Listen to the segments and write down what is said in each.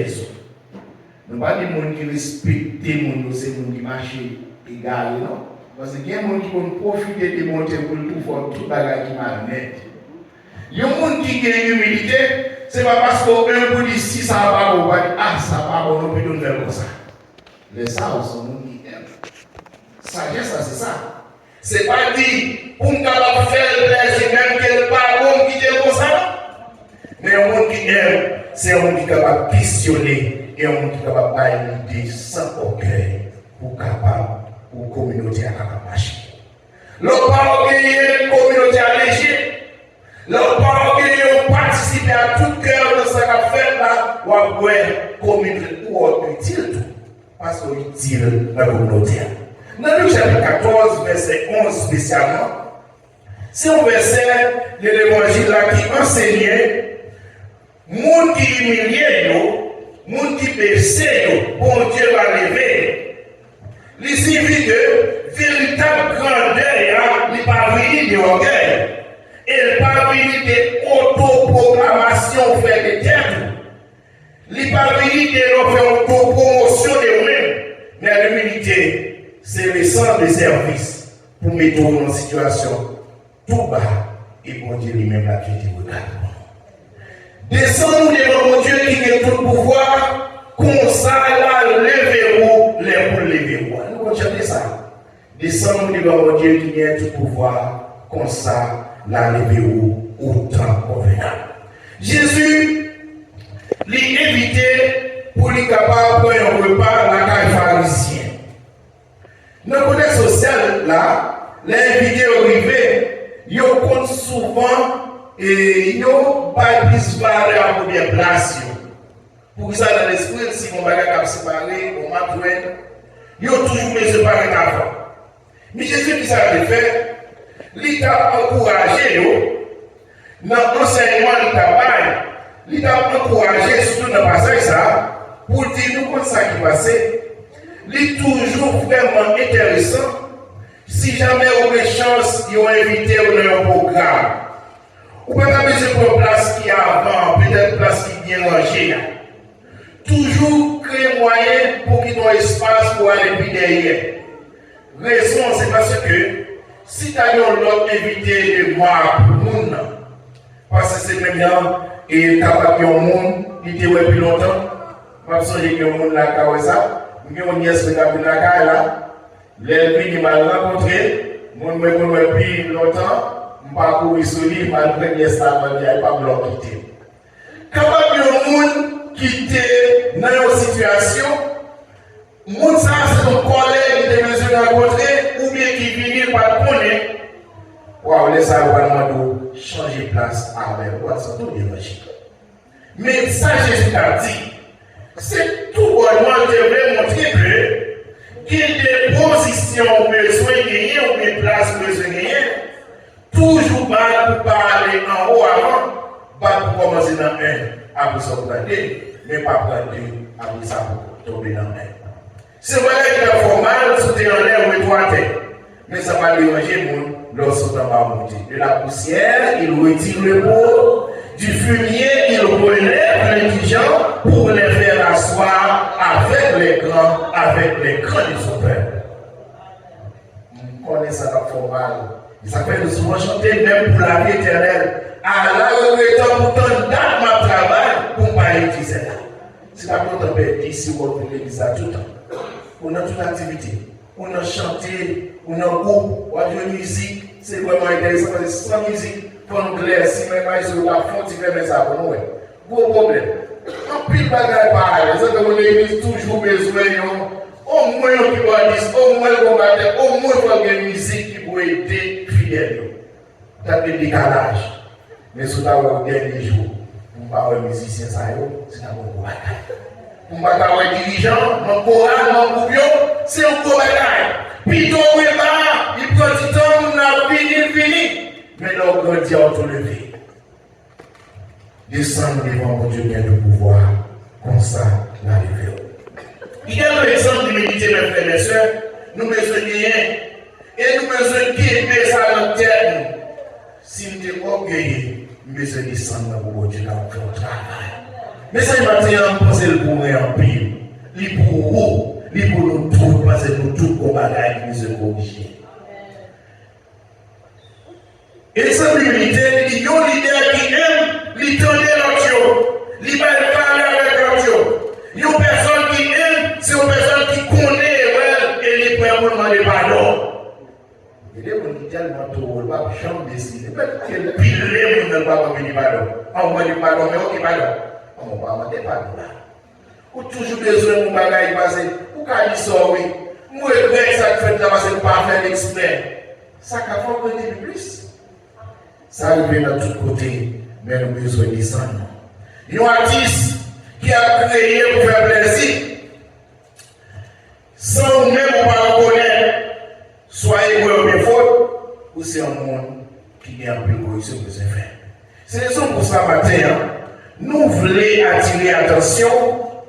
personnes. Nous ne pas des gens qui respectent les gens, c'est des gens qui marchent égal, non? Parce qu'il y a des gens qui vont profiter de monter pour tout faire, tout bagage qui m'a net. Il y a des gens qui ont humilité, c'est pas parce qu'on peut dire si ça va pas bon, ah ça va bon, on peut nous faire comme ça. Les ça, sont gens qui aiment. Sagesse, c'est ça. C'est pas dit pour nous faire le plaisir, même qu'il n'y a pas bon qui est comme ça. Mais un monde qui aime, c'est un monde qui est capable de pissionner et un monde qui est capable de faire une idée sans orgueil pour capable, pour la communauté à capable de marcher. L'on pas orgueilleux, la communauté allégée. L'on pas orgueilleux, participer à tout cœur de ce qu'on fait là, ou à la communauté, ou à utile tout. Parce qu'on est utile dans la communauté. Dans le chapitre 14, verset 11 spécialement, c'est un verset de l'évangile là qui enseignait, monde qui humilié, monde qui baissé, bon Dieu va lever. Il signifie que véritable grandeur n'est pas venue de orgueil, elle n'est pas venue de autoproclamation faite de tête, elle n'est pas venue de autopromotion de nous-mêmes, mais l'humilité. C'est le centre de service pour mettre dans une situation tout bas et pour Dieu lui-même la vie de regarde. Descendons devant mon Dieu qui a tout pouvoir, comme ça, là, levez-vous, levez-vous. Nous continuons ça. Descendons devant mon Dieu qui a tout pouvoir, comme ça, là, levez-vous, autant convenable. Jésus l'a invité pour lui capable de prendre un repas à la caille pharisien. Dans le contexte social, là, les invités au privé, ils comptent souvent et ils n'ont pas plus valeur pour bien place. Pour ça, dans l'esprit, si mon bagage a séparé, on m'a trouvé, ils ont toujours besoin de séparer avant. Mais Jésus, qui s'est fait, il a encouragé, dans l'enseignement du travail, il a encouragé, surtout dans le passage, ça, pour dire nous comme ça qui passait. Il est toujours vraiment intéressant. Si jamais on a une chance, ils ont invité dans un programme. Ou pas besoin pour une place qui est avant, peut-être une place qui est bien rangée. Toujours créer moyen pour qu'il y ait un espace pour aller plus derrière. Raison, c'est parce que si tu as un autre invité de moi pour le monde, parce que c'est maintenant, et tu as pas de monde, il était depuis longtemps, je ne sais pas si le monde là, ça. Je suis nièce de la caille là. Les m'a rencontré. Mon me connaît depuis longtemps. Je ne pas courir sur lui, malgré nièce là, je ne pas me quitter. Quand un monde quitter dans une situation, monde ça c'est un collègue qui est rencontré ou bien qui vient par le connaître. Waouh, les Allemands changer place avec moi, c'est tout bien magique. Mais ça, Jésus a dit. C'est tout bonnement de veut montrer que qu'il y a des positions besoin de gagner ou des places besoin de gagner, toujours pas pour parler en haut avant, pas pour commencer dans un, après ça pour garder, mais pas pour deux, après ça pour tomber dans un. C'est vrai qu'il est formal, sauter en l'air ou étroité, mais ça va déranger le monde lorsqu'on va monter. De la poussière, il retire le pot. Du fumier, il relève l'indigent pour les faire asseoir avec les grands de son peuple. On connaît ça dans le formal. Il s'appelle souvent chanter même pour la vie éternelle. À la regrettant pourtant date ma travail pour parler de ça. C'est la bonne tempête ici pour l'église à tout temps. On a toute activité. On a chanté, on a groupe, on a de musique. C'est vraiment intéressant parce que sans musique, pour clair, si même sur la fond, tu fais ça pour nous. Gros problème. En pile bagaille pareil, ça que l'église toujours besoin, au moins on peut dire, au moins on va dire, au moins il faut avoir une musique qui peut aider fidèles. Ça fait décalage. Mais sur le dernier jour, on va avoir un musicien, c'est un bon bagaille. On va avoir un dirigeant, un choral, un groupe, c'est un gros bagaille. Puis il prend du temps, on a fini. Mais là, on grandit à tout lever. Descendre devant mon Dieu qui a le pouvoir, comme ça, la lever. Il y a un exemple de méditer, mes frères et mes soeurs, nous besoin de rien. Et nous besoin de quitter ça dans la tête. Si nous sommes orgueilleux, nous besoin de descendre pour mon Dieu qui a fait un travail. Mais ça, il va te penser le pour li pour vous, li pour nous tous, parce que nous tous qu'on bagaille qui nous corriger. Et cette humilité, il y a un leader qui aime, il tendait l'autre, il va parler avec l'autre. Il y a une personne qui aime, c'est une personne qui connaît et il peut demander pardon. Il y a des gens qui tellement trop, il va jamais décider. Il pile les gens ne va pas venir pardon. On va dire pardon, mais ok pardon. On va pas demander pardon là. Ou toujours besoin de mon bagage passer. Ou quand il sort, oui. Moi, je vais ça fait là parce que pas faire l'expert. Ça qu'a fait un petit peu plus. Ça arrive dans tous côtés, mais nous besoin de ça. Il y a un artiste qui a créé pour faire plaisir. Sans même pas reconnaître, soyez vous bien faute, ou c'est un monde qui est un peu corruption que c'est fait. C'est raison pour ça, matin, nous voulons attirer l'attention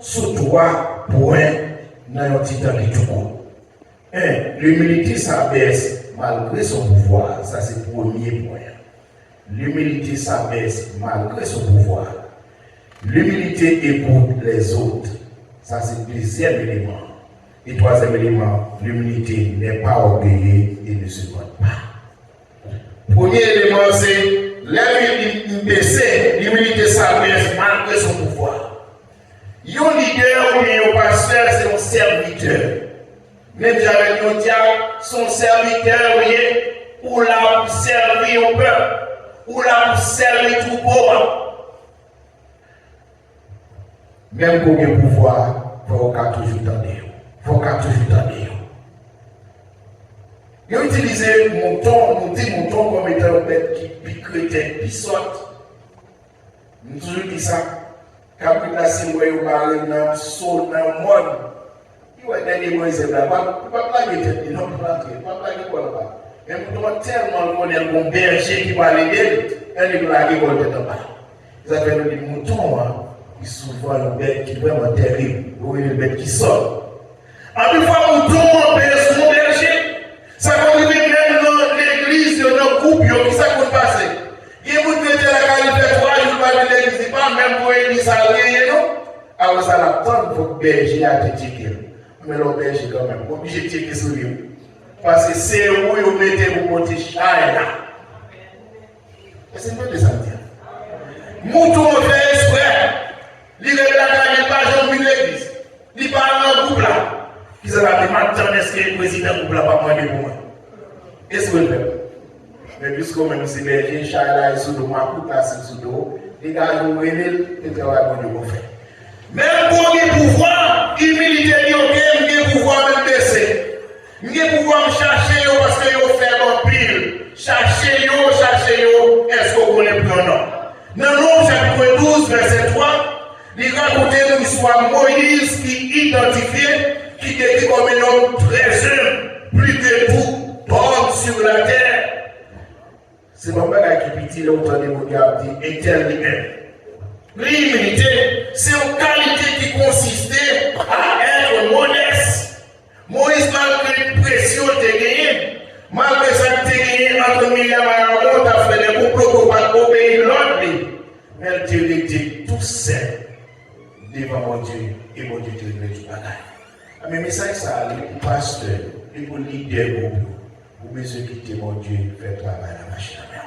sur trois points dans notre temps qui tout court. L'humilité s'abaisse malgré son pouvoir, ça c'est le premier point. L'humilité s'abaisse malgré son pouvoir. L'humilité écoute les autres. Ça, c'est le deuxième élément. Et troisième élément, l'humilité n'est pas orgueilleuse et ne se vante pas. Premier élément, c'est l'humilité s'abaisse malgré son pouvoir. Un leader ou un pasteur, c'est un serviteur. Même j'avais dit, son serviteur, pour la servir au peuple. Ou là pour servir tout beau. Même pour le pouvoir, il faut toujours tendre. Il faut toujours tendre. Il a utilisé mon ton comme étant un bête qui pique tête, qui saute. Nous toujours dit ça. Quand il a si moi au mari dans le sol, dans le monde, il va dernier mois, il ne va pas plaguer tête, il ne va pas plaguer quoi là-bas. Mais nous tellement connaître mon berger qui va l'aider, elle est blaguée pour le tête en bas. Ils appellent les moutons, ils sont souvent une bête qui est vraiment terrible, ou une bête qui sort. En plus, mouton, on paye son berger. Ça continue même dans l'église, dans le groupe, qui ça peut passer. Il y a beaucoup de gens qui ont fait 3 jours de l'église, pas même pour l'église, ça n'a rien, non? Alors, ça l'attend pour le berger à te tirer. Mais le berger, quand même, obligé de tirer sur lui. Parce que c'est où vous mettez vos côtés chai là. C'est un peu de ça. Mouton fait exprès. Il est là dans les pages de l'église. Il parle dans le groupe là. Il se va demander est-ce que le président du groupe là pas moins de pour moi. Est-ce que le fait? Mais puisque même si les gens chai là, ils sont de ma coupe là, c'est sous dos. Les gars, ils vont venir et ils vont faire. Même pour le pouvoir, humilité, il y a un pouvoir même baisser. Je vais pouvoir me chercher parce que je fais mon pile. Chercher, est-ce que vous connaissez plus un nom? Dans Nombre chapitre 12, verset 3, il raconte une histoire Moïse qui identifié, qui décrit comme un homme très humble, plus que tout, homme sur la terre. C'est mon bagage qui petit, là, vous entendez mon diable dit, éternel. L'humilité, c'est une qualité qui consistait à être modeste. Moïse, malgré la pression de gagné, malgré ça, tu as gagné entre Myriam et Aaron, tu as fait des complots pour ne pas obéir l'autre. Mais Dieu était tout seul devant mon Dieu et mon Dieu te remet tout bagaille. Mais message ça, les pasteurs, les leaders, vous besoin quitter mon Dieu, faire travail à la machine à main.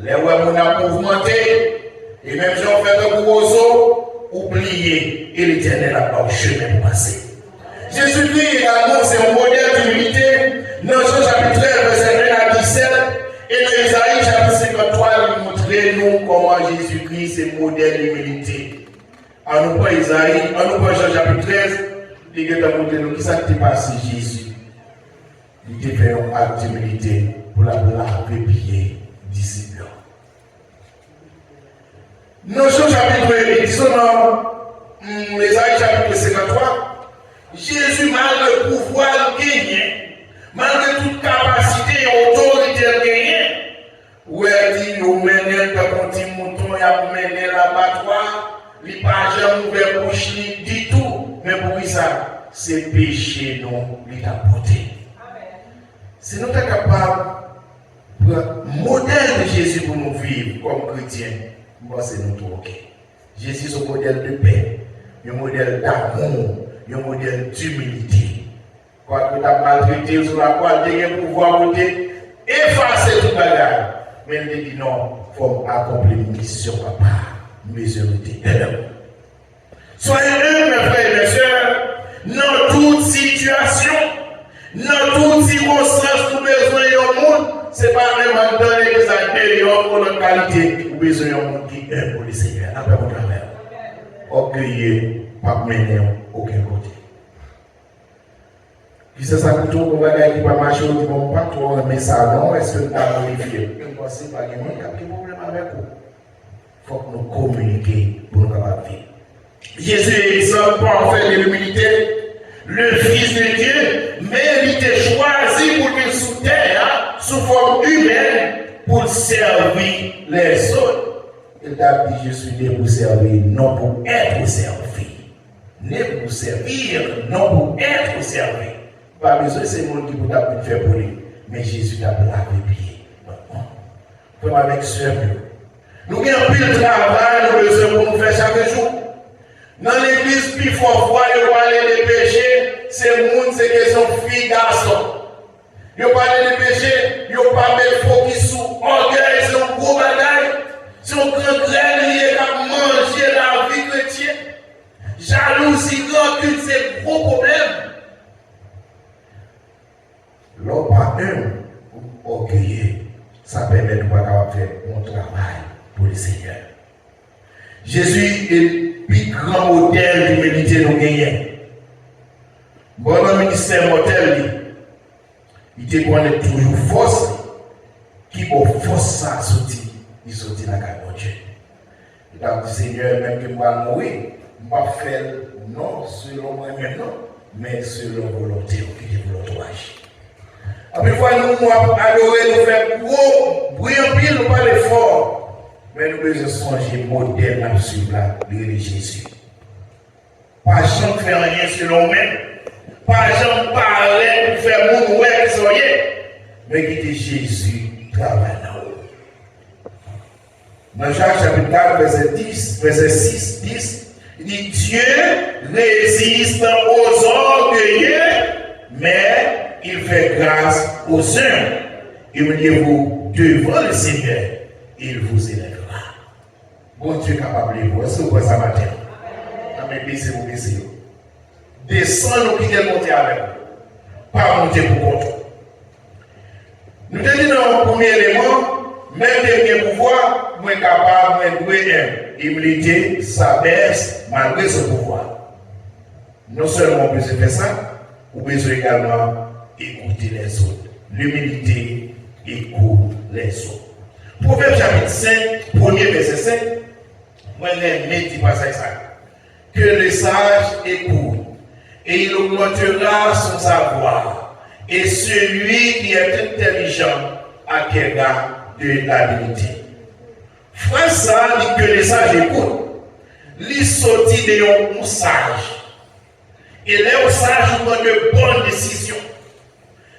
Les gens ont mouvementé, et même si on fait un gros oiseau, oubliez, et l'Éternel n'a pas au chemin pour passer. Jésus-Christ également, c'est un modèle d'humilité. Dans Jean chapitre 13, verset 1 à 17, et dans Isaïe chapitre 53, il montre nous comment Jésus-Christ est modèle d'humilité. En nous pas Isaïe, en nous pas Jean chapitre 13, il est montré nous qui s'est passé Jésus. Il a fait un acte d'humilité pour la laver pied disciples. Dans Jean chapitre 1, disons dans Isaïe chapitre 53, Jésus, malgré le pouvoir gagné, malgré toute capacité et autorité gagné, où elle dit, nous menons dans un petit mouton, il a mené l'abattoir, il n'a pas jamais ouvert bouche, il dit tout, mais pour ça, c'est péché, non, il a porté. Si nous sommes capables, modèle de Jésus pour nous vivre comme chrétiens, moi c'est notre ok. Jésus est un modèle de paix, un modèle d'amour, un modèle d'humilité. Quand tu as maltraité sur la croix, tu as le pouvoir pour effacer tout le bagage. Mais il dit non, il faut accomplir une mission, papa. Mesurité. Soyez heureux, mes frères et mes sœurs, dans toute situation, dans toute circonstance, nous besoin d'un monde, ce n'est pas vraiment dans les intérieurs pour notre qualité, nous besoin d'un monde qui est pour le Seigneur. Après mon travail, orgueilleux, pas mener aucun côté. Puis c'est ça que tout le monde qui va marcher, on dit bon, pas trop aimer ça, non, est-ce que nous avons modifié? Je ne pense pas qu'il y a un problème avec vous. Il faut que nous communiquions pour nous capables de vivre. Jésus est l'exemple parfait de l'humilité, le Fils de Dieu, mais il était choisi pour venir sous terre, sous forme humaine, pour servir les autres. Il a dit, je suis né pour servir, non pour être servi. Né pour servir, non pour être servi. Pas besoin de ces mots qui vous ont fait pour lui, mais Jésus t'a lavé les pieds. Comme avec ce nous avons plus de travail, nous besoin pour nous faire chaque jour. Dans l'église, plus fort, il faut parler des péchés, c'est monde, c'est question fille, garçon. Il faut parler des péchés, il faut pas mettre focus sur orgueil, c'est un gros bagage. C'est un grand grain lié à manger la vie chrétienne. Jalousie, rancune, c'est gros problème. L'homme pas un orgueilleux, ça permet de ne pas faire mon travail pour le Seigneur. Jésus est le plus grand modèle d'humilité nous gagnons. Bon, ministère mortel, il te connaît toujours force, qui pour force ça sortir, il sortit la garde de Dieu. Il a dit Seigneur, même que moi mourir, je ne vais pas faire non selon moi maintenant, mais selon volonté, qui est volonté. Après, fois nous adorer, nous faire gros, brillant pile, nous parler fort. Mais nous devons changer modèle à suivre de Jésus. Pas jamais faire rien selon nous-mêmes. Pas jamais parler pour faire mon ouais qui soyez. Mais quitter Jésus travaille dans nous. Dans Jacques chapitre 4, verset 6, 10, il dit Dieu résiste aux orgueilleux, mais il fait grâce aux humbles. Humiliez-vous devant le Seigneur, il vous élèvera. Bon Dieu capable de vous. Est-ce que vous voyez ça matin? Amen. Baissez-vous, baissez-vous. Descendez, nous quittons monter avec vous. Pas monter pour contre. Nous te disons dans le premier élément, même dernier pouvoir, moins capable, moins doué, humilité, ça baisse malgré ce pouvoir. Non seulement on peut faire ça, on peut également écouter les autres. L'humilité écoute les autres. Proverbe chapitre 5, premier verset 5, moi je dis pas ça. Que le sage écoute, et il augmentera son savoir, et celui qui est intelligent acquérera de l'habilité. Frère ça dit que le sage écoute, il sortit de un sage. Et les sages prennent de bonnes décisions.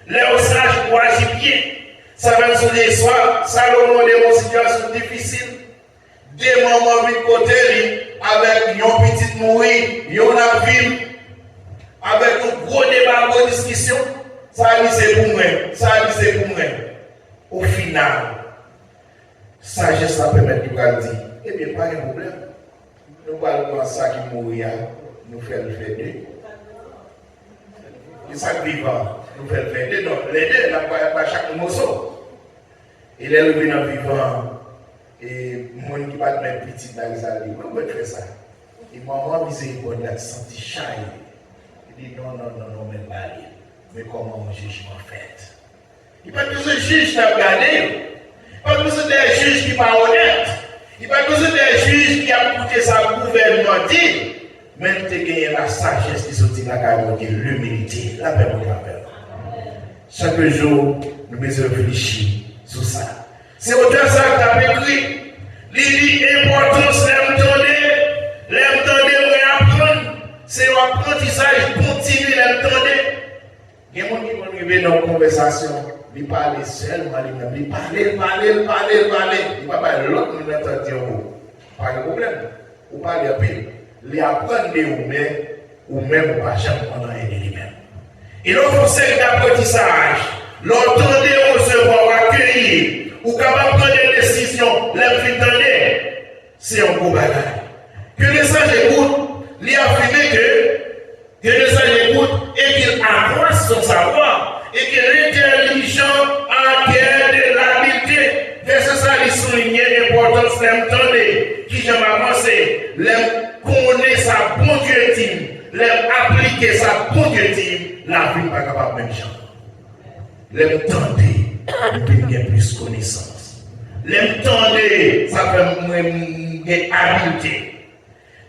Les sages doivent agir bien. Ça va sur les soirs, Salomon est dans une situation difficile. Des moments de côté, avec une petite mouille, une ville, avec un gros débat, une grosse discussion. Ça dit c'est pour moi, ça dit c'est pour moi. Au final, sagesse ça permet de dire, eh bien, pas de problème. Nous allons voir ça qui mourit, nous faisons le fait deux. Et ça vivant, nous faisons le fait deux. Donc, les deux, là, pas chaque morceau. Il est levé dans le vivant, et moi qui pas de mes petites dans les alliés, comment on fait ça? Et maman, miséricorde, il senti chaille. Il dit non, mais pas aller. Mais comment mon jugement fait? Il n'y a pas besoin de juge qui a regardé. Il n'y a pas besoin d'un juge qui n'est pas honnête. Il n'y a pas besoin d'un juge qui a coûté sa gouvernement. Même tu as gagné la sagesse qui sortit de la carrière, l'humilité, la paix pour la paix. Chaque jour, nous devons réfléchir sur ça. C'est autant ça que tu as écrit. L'importance de l'entendre, apprendre. C'est l'apprentissage continu d'entendre. Il y a des gens qui vont arriver dans une conversation, ils parlent seulement, ils parlent. Ils ne vont pas parler l'autre, ils n'entendent pas. Pas de problème. Vous parlez à pile. Ils apprennent de vous, mais ou même pas jamais pendant lui-même. Et l'autre conseil d'apprentissage, l'entendez recevoir, accueillir, ou capable de prendre des décisions, l'infidélité, c'est un gros bagage. Que les sages écoutent, lui affirmer que les sages écoutent et qu'ils accroissent son savoir et que l'intelligent acquiert de l'habileté. Verset ça, il souligne l'importance de l'entendre, qui j'aime avancer, connaître sa bon Dieu intime, appliquer sa bon Dieu intime, la vie n'est pas capable de même genre. L'entendre, il y a plus de connaissance. L'entendre, ça fait moins d'habileté.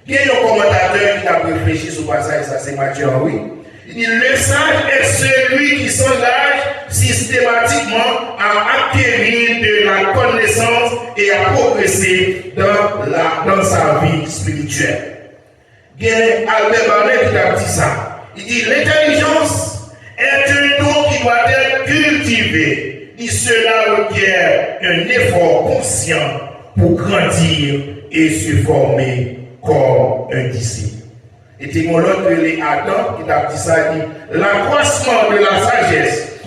Il y a un commentateur qui a réfléchi sur le passage, ça c'est Matthieu Henry. Il dit, le sage est celui qui s'engage systématiquement à acquérir de la connaissance et à progresser dans sa vie spirituelle. Il y a Albert Barnet qui a dit ça. Il dit, l'intelligence est un don qui doit être cultivé. Et cela requiert un effort conscient pour grandir et se former comme un disciple. Et Thémologue de Adam qui a dit ça, dit l'accroissement de la sagesse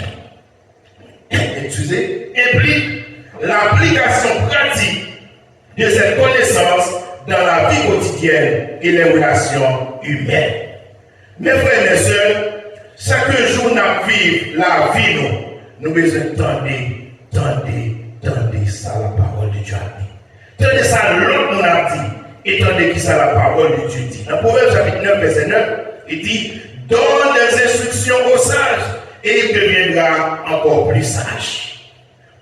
implique l'application pratique de cette connaissance dans la vie quotidienne et les relations humaines. Mes frères et mes sœurs, chaque jour nous vivons la vie, nous besoin tendez ça la parole de Dieu a dit. Tendez ça l'autre nous a dit. Et tandis que ça la parole de Dieu dit. Dans Proverbe chapitre 9, verset 9, il dit, donne des instructions aux sages et il deviendra encore plus sage.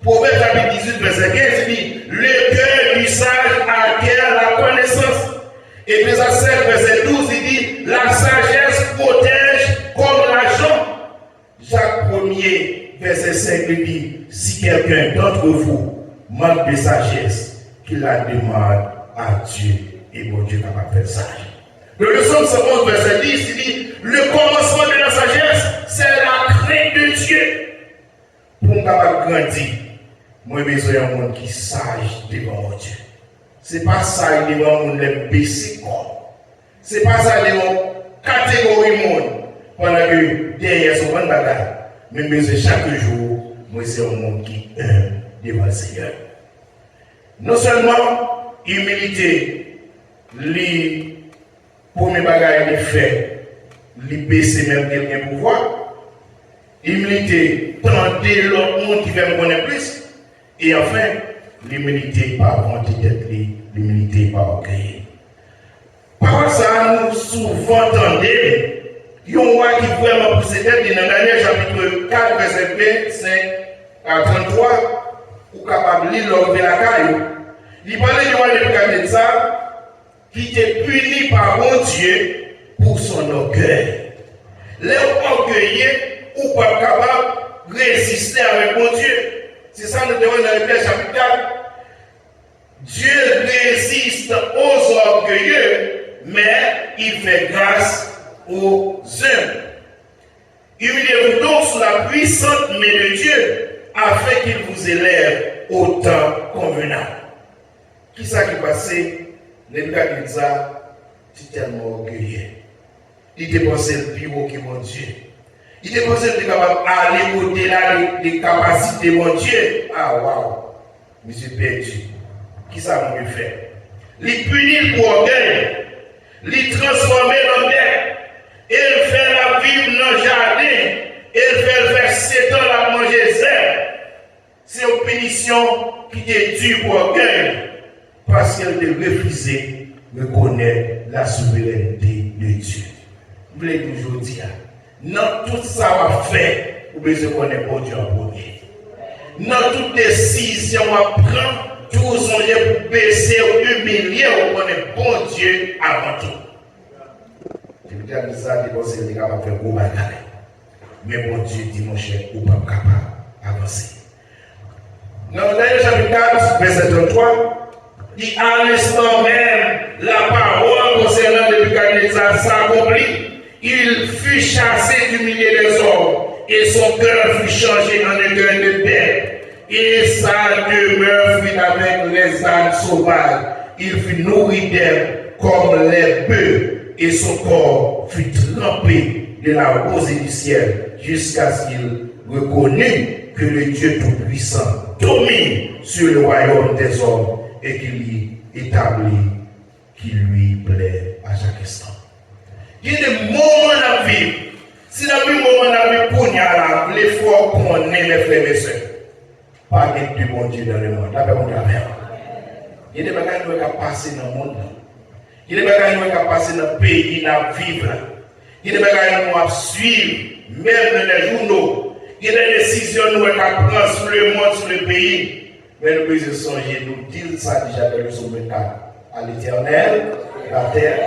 Proverbe chapitre 18, verset 15, il dit, le cœur du sage acquiert la connaissance. Et Ecclésiaste 7, verset 12, il dit, la sagesse protège comme l'argent. Jacques 1er, verset 5, il dit, si quelqu'un d'entre vous manque de sagesse, qu'il la demande à Dieu. Et mon Dieu capable de faire sage. Le psaume 111, verset 10, il dit, le commencement de la sagesse, c'est la crainte de Dieu. Pour nous capable de grandir, moi j'ai besoin d'un monde qui est sage devant mon Dieu. Ce n'est pas ça devant mon les baisser corps. Ce n'est pas ça devant catégorie monde. Pendant que derrière son bon bagage, mais besoin chaque jour, moi c'est un monde qui est devant le Seigneur. Non seulement humilité, les premiers bagages de fait, les baisser même quelqu'un pouvoir, humilité, tenter l'autre monde qui veut me connaître plus, et enfin, l'humilité par vanter tête, l'humilité par orgueil. Par ça, nous souvent entendons, il y a un roi qui vraiment pousse tête, dans Daniel chapitre 4, verset 25 à 33, ou capable de lire l'ordre de la caillou. Il parlait du roi Nebuchadnezzar, qui était puni par mon Dieu pour son orgueil. Les orgueilleux ou pas capables de résister avec mon Dieu. C'est ça nous devons dans le chapitre 4. Dieu résiste aux orgueilleux, mais il fait grâce aux humbles. Humiliez-vous donc sous la puissante main de Dieu, afin qu'il vous élève au temps convenable. Qui ça qui passait? Nebuchadnezzar était tellement orgueilleux. Il dépensait le plus haut que mon Dieu. Il dépensait le capable d'aller au-delà des capacités de mon Dieu. Ah waouh! Monsieur perdu. Qui ça veut faire? Il punit pour orgueil. Il transformer l'homme d'air. Il fait la vie dans le jardin. Il fait faire 7 ans à manger zèbre. C'est une punition qui est due pour orgueil. Parce qu'elle a refusé de connaître la souveraineté de Dieu. Vous voulez toujours dire, dans tout ça va faire, vous besoin de connaître bon Dieu en premier. Dans toute décision à prendre, tout songer pour baisser ou humilier, vous connaissez bon Dieu avant tout. Je vous dis ça, c'est capable de faire gros bagages. Mais bon Dieu dit, mon cher, vous n'êtes pas capable d'avancer. Dans Daniel chapitre 4, verset 33, dit à l'instant même, la parole concernant Nebuchadnezzar s'accomplit. Il fut chassé du milieu des hommes, et son cœur fut changé en un cœur de bête, et sa demeure fut avec les ânes sauvages. Il fut nourri d'elles comme les bœufs et son corps fut trempé de la rosée du ciel jusqu'à ce qu'il reconnut que le Dieu Tout-Puissant domine sur le royaume des hommes et qu'il y établit qui lui plaît à chaque instant. Il y a des moments dans la vie. Si dans le moment dans la vie, pour nous, l'effort qu'on est, mes frères et sœurs, pas de bon Dieu dans le monde. La paix, on travaille. Il y a des bagages qui vont passer dans le monde. Il y a des bagages qui vont passer dans le pays, dans le vivre. Il y a des bagages qui vont suivre, même dans les journaux. Il y a des décisions qui vont prendre sur le monde, sur le pays. Mais nous devons songer, nous dire ça déjà dans le sommet à l'Éternel, la terre,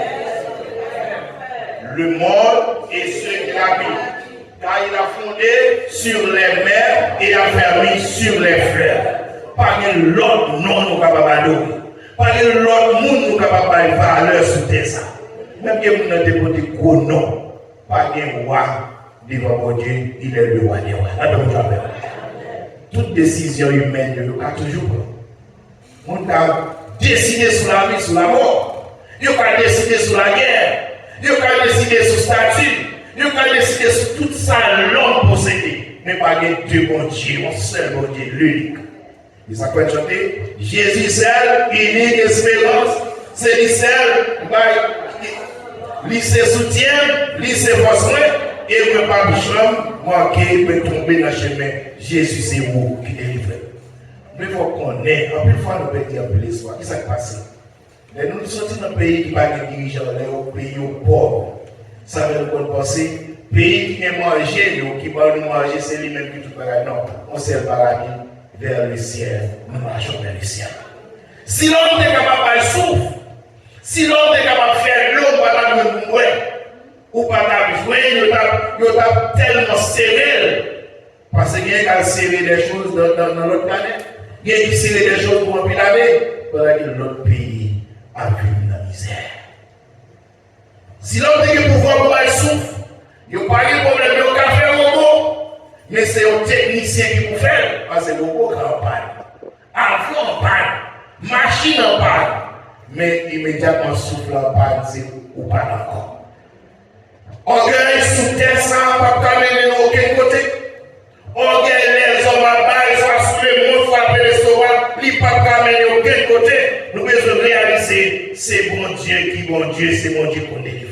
le monde et ceux qui l'habitent. Car il a fondé sur les mers et a fermé sur les fleuves. Pas l'autre nom nous capable de pas l'autre monde nous capable de valeur sur terre. Même que nous n'avons pas de gros nom, pas de roi devant mon Dieu, il est le roi des rois. Toute décision humaine, nous a toujours. On a décidé sur la vie, sur la mort. Il a décidé sur la guerre. Il a décidé sur le statut. Il a décidé sur tout ça, l'homme possédé. Mais pas de Dieu, bon Dieu, un seul bon Dieu, l'unique. Et ça peut chanter Jésus seul, unique espérance, c'est lui seul, lui se soutient, lui se force, et ne pas manquer, peut tomber dans le chemin. Jésus, c'est vous qui délivre. Mais il faut qu'on ait, en plus, fois, nous pouvons dire plus l'histoire. Qu'est-ce qui s'est passé? Nous sommes dans un pays qui n'a pas de dirigeants, un pays pauvre. Ça veut dire penser, pays qui est mangé, qui va nous manger, c'est lui-même qui tout paradis. Non, on sait le paradis vers le ciel, nous marchons vers le ciel. Si l'homme est capable de souffrir, si l'homme est capable de faire l'homme, pas de mourir, ou pas de jouer, il est tellement serré. Parce qu'il y a serré des choses dans notre planète. Il y a serré des choses pour remplir l'année. Pendant que notre pays a vécu la misère. Si l'homme a le pouvoir pour aller souffrir, il n'y a pas de problème, il n'y a qu'à faire un robot. Mais c'est un technicien qui peut faire. Parce que le robot en panne. Avion en panne. Machine en panne. Mais immédiatement souffle en panne, c'est ou pas encore. Orgueil sous terre sans pas camener de aucun côté. Orgueil les hommes à bail, soit sous le monde, soit après le restaurant, il ne pas camener de aucun côté. Nous devons réaliser, c'est bon Dieu, c'est bon Dieu qu'on délivre.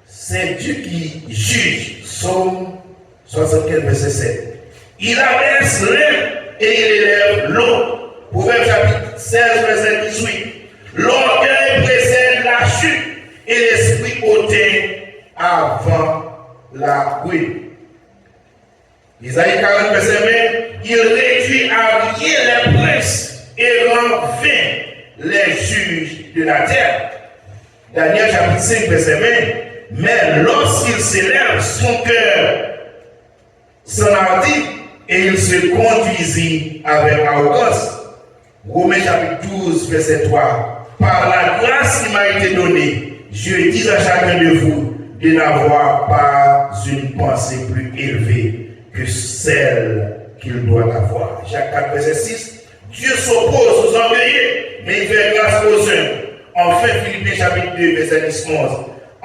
C'est Dieu qui juge. Psaume 75, verset 7. Il abaisse l'un et il élève l'autre. Proverbe chapitre 16, verset 18. L'orgueil précède la chute et l'esprit hautain avant la ruine. Isaïe 40, verset 20. Il réduit à rien les princes et rend vain les juges de la terre. Daniel chapitre 5, verset 20. Mais lorsqu'il s'élève, son cœur s'enhardit et il se conduisit avec arrogance. Romains chapitre 12, verset 3. Par la grâce qui m'a été donnée, je dis à chacun de vous de n'avoir pas une pensée plus élevée que celle qu'il doit avoir. Jacques 4, verset 6. Dieu s'oppose aux orgueilleux, mais il fait grâce aux uns. Enfin, Philippiens chapitre 2, verset 10, 11.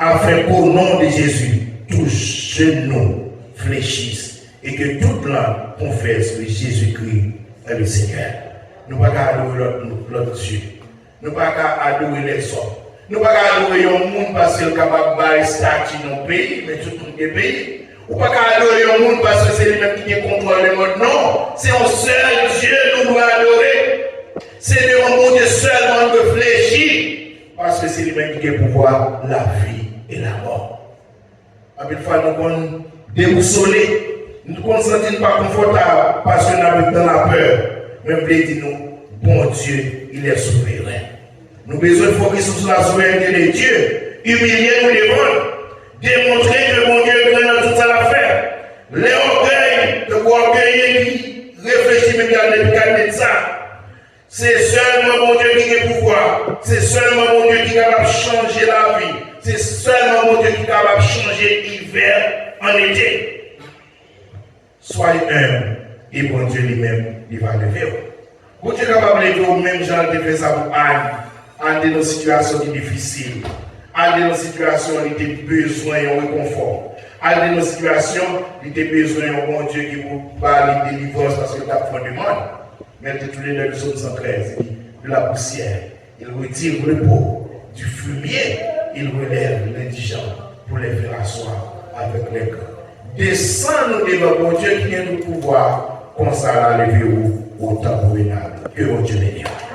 Afin qu'au nom de Jésus, tous genoux fléchissent et que toute langue confesse que Jésus-Christ est le Seigneur. Nous ne pouvons pas adorer l'autre Dieu. Nous ne pouvons pas adorer les hommes. Nous ne pouvons pas adorer le monde parce qu'il est capable de faire statut dans le pays, mais tout le pays. Nous ne pouvons pas adorer le monde parce que c'est lui-même qui contrôle le monde. Non, c'est un seul Dieu que nous devons adorer. C'est le monde Dieu seulement de fléchir parce que c'est lui-même qui a pouvoir la vie et la mort. À une fois, nous sommes déboussolés, nous ne nous sentons pas confortables parce que nous sommes dans la peur. Même dit nous, bon Dieu, il est souverain. Nous avons besoin de focus sur la souveraineté de Dieu, humilier nous devant, démontrer que mon Dieu est grand dans toute l'affaire. Les orgueils, de orgueilleux qui réfléchissent même à ça. C'est seulement mon Dieu qui a le pouvoir. C'est seulement mon Dieu qui est capable de changer la vie. C'est seulement mon Dieu qui est capable de changer l'hiver en été. Soyez humble et bon Dieu lui-même, il va lever. Bon Dieu est capable de lever au même genre de faire ça pour Anne en des situations difficiles, en des situations où il a besoin de réconfort, en des situations où il a besoin de bon Dieu qui vous parle de délivrance parce que tu as fait du mal. Mais tous les 2 psaumes 113, de la poussière, il retire le repos, du fumier, il relève l'indigent pour les faire asseoir avec les cœurs. Descends-nous devant mon Dieu qui vient nous pouvoir, comme ça, lever au tabourinable. Que mon Dieu bénisse.